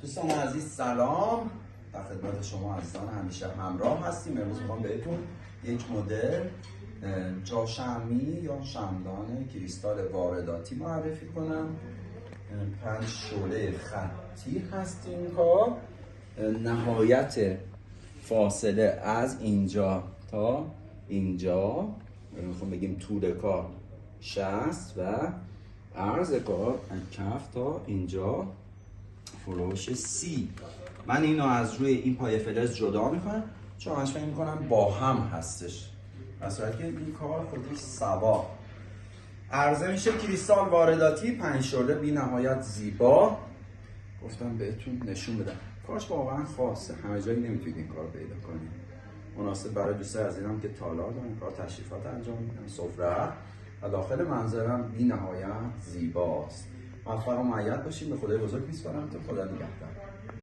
دوستان عزیز سلام، در خدمت شما عزیزان همیشه همراه هستیم. امروز میخوام بهتون یک مدل جاشمی یا شمعدان کریستال وارداتی معرفی کنم. 5 شعله خطی هست این کار. نهایت فاصله از اینجا تا اینجا، میخوام بگیم طول کار 60 و عرض کار از کف تا اینجا فروش 30. من اینو از روی این پایه فلز جدا میکنم چون همش فکر میکنم با هم هستش، در صورتی که این کار خودش سوا. عرضه میشه کریستال وارداتی 5 شعله بی نهایت زیبا. گفتم بهتون نشون بدم، کارش واقعا خاصه، همه جایی نمیتونید این کار پیدا کنید. مناسب برای دوستای عزیزم که تالار دارن کار تشریفات انجام میدن، سفره و داخل منظرم بی نهایت زیباست. موفق و مؤید باشید. به خدای بزرگ میسپارم. تا خدا نگهدار.